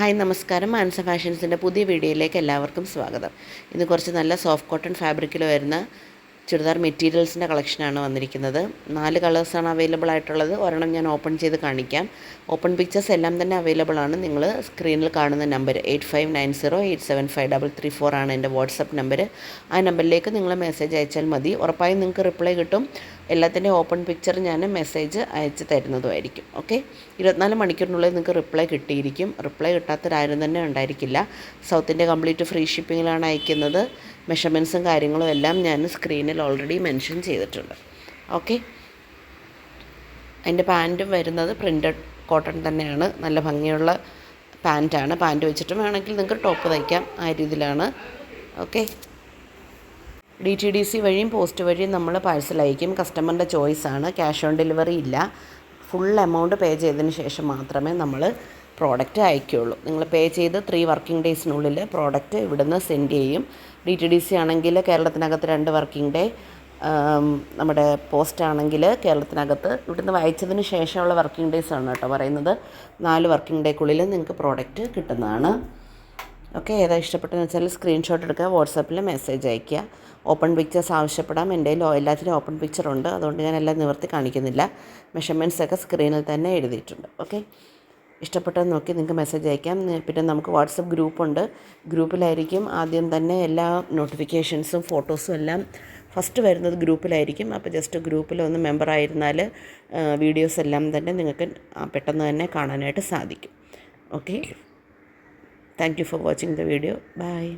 Hi നമസ്കാരം. മാനസ ഫാഷൻസിൻ്റെ പുതിയ വീഡിയോയിലേക്ക് എല്ലാവർക്കും സ്വാഗതം. ഇന്ന് കുറച്ച് നല്ല സോഫ്റ്റ് കോട്ടൺ ഫാബ്രിക്കിൽ വരുന്ന ചുരിദാർ മെറ്റീരിയൽസിൻ്റെ കളക്ഷനാണ് വന്നിരിക്കുന്നത്. 4 കളേഴ്സാണ് അവൈലബിൾ ആയിട്ടുള്ളത്. ഒരെണ്ണം ഞാൻ ഓപ്പൺ ചെയ്ത് കാണിക്കാം. ഓപ്പൺ പിക്ചേഴ്സ് എല്ലാം തന്നെ അവൈലബിൾ ആണ്. നിങ്ങൾ സ്ക്രീനിൽ കാണുന്ന നമ്പർ 8590875334 ആണ് എൻ്റെ വാട്സപ്പ് നമ്പർ. ആ നമ്പറിലേക്ക് നിങ്ങൾ മെസ്സേജ് അയച്ചാൽ മതി. ഉറപ്പായും നിങ്ങൾക്ക് റിപ്ലൈ കിട്ടും. എല്ലാത്തിൻ്റെയും ഓപ്പൺ പിക്ചർ ഞാൻ മെസ്സേജ് അയച്ച് തരുന്നതുമായിരിക്കും. ഓക്കെ, 24 മണിക്കൂറിനുള്ളിൽ നിങ്ങൾക്ക് റിപ്ലൈ കിട്ടിയിരിക്കും. റിപ്ലൈ കിട്ടാത്തൊരാരും തന്നെ ഉണ്ടായിരിക്കില്ല. സൗത്ത് ഇന്ത്യ കംപ്ലീറ്റ് ഫ്രീ ഷിപ്പിങ്ങിലാണ് അയക്കുന്നത്. മെഷർമെൻറ്റ്സും കാര്യങ്ങളും എല്ലാം ഞാൻ സ്ക്രീനിൽ ഓൾറെഡി മെൻഷൻ ചെയ്തിട്ടുണ്ട്. ഓക്കെ, അതിൻ്റെ പാൻറ്റും വരുന്നത് പ്രിൻറ്റഡ് കോട്ടൺ തന്നെയാണ്. നല്ല ഭംഗിയുള്ള പാൻറ്റാണ്. പാൻറ്റ് വെച്ചിട്ടും വേണമെങ്കിൽ നിങ്ങൾക്ക് ടോപ്പ് തയ്ക്കാം. ആ രീതിയിലാണ്. ഓക്കെ, DTDC വഴിയും പോസ്റ്റ് വഴിയും നമ്മൾ പാഴ്സൽ അയക്കും. കസ്റ്റമറിൻ്റെ ചോയ്സാണ്. ക്യാഷ് ഓൺ ഡെലിവറി ഇല്ല. ഫുൾ എമൗണ്ട് പേ ചെയ്തതിന് ശേഷം മാത്രമേ നമ്മൾ പ്രോഡക്റ്റ് അയക്കുകയുള്ളൂ. നിങ്ങൾ പേ ചെയ്ത് 3 വർക്കിംഗ് ഡേയ്സിനുള്ളിൽ പ്രോഡക്റ്റ് ഇവിടുന്ന് സെൻഡ് ചെയ്യും. DTDC ആണെങ്കിൽ കേരളത്തിനകത്ത് 2 വർക്കിംഗ് ഡേ, നമ്മുടെ പോസ്റ്റ് ആണെങ്കിൽ കേരളത്തിനകത്ത് ഇവിടുന്ന് അയച്ചതിന് ശേഷമുള്ള വർക്കിംഗ് ഡേയ്സാണ് കേട്ടോ പറയുന്നത്. 4 വർക്കിംഗ് ഡേക്കുള്ളിൽ നിങ്ങൾക്ക് പ്രോഡക്റ്റ് കിട്ടുന്നതാണ്. ഓക്കെ, ഏതാ ഇഷ്ടപ്പെട്ടെന്ന് വെച്ചാൽ സ്ക്രീൻഷോട്ട് എടുക്കുക, വാട്സാപ്പിൽ മെസ്സേജ് അയയ്ക്കുക. ഓപ്പൺ പിക്ചേഴ്സ് ആവശ്യപ്പെടാം. എൻ്റെ എല്ലാത്തിനും ഓപ്പൺ പിക്ചറുണ്ട്. അതുകൊണ്ട് ഞാൻ എല്ലാം നിവർത്തി കാണിക്കുന്നില്ല. മെഷർമെൻറ്റ്സൊക്കെ സ്ക്രീനിൽ തന്നെ എഴുതിയിട്ടുണ്ട്. ഓക്കെ, ഇഷ്ടപ്പെട്ടെന്ന് നോക്കി നിങ്ങൾക്ക് മെസ്സേജ് അയക്കാം. പിന്നെ നമുക്ക് വാട്സപ്പ് ഗ്രൂപ്പുണ്ട്. ഗ്രൂപ്പിലായിരിക്കും ആദ്യം തന്നെ എല്ലാ നോട്ടിഫിക്കേഷൻസും ഫോട്ടോസും എല്ലാം ഫസ്റ്റ് വരുന്നത് ഗ്രൂപ്പിലായിരിക്കും. അപ്പോൾ ജസ്റ്റ് ഗ്രൂപ്പിലൊന്ന് മെമ്പറായിരുന്നാൽ വീഡിയോസ് എല്ലാം തന്നെ നിങ്ങൾക്ക് പെട്ടെന്ന് തന്നെ കാണാനായിട്ട് സാധിക്കും. Okay, thank you for watching the video. Bye.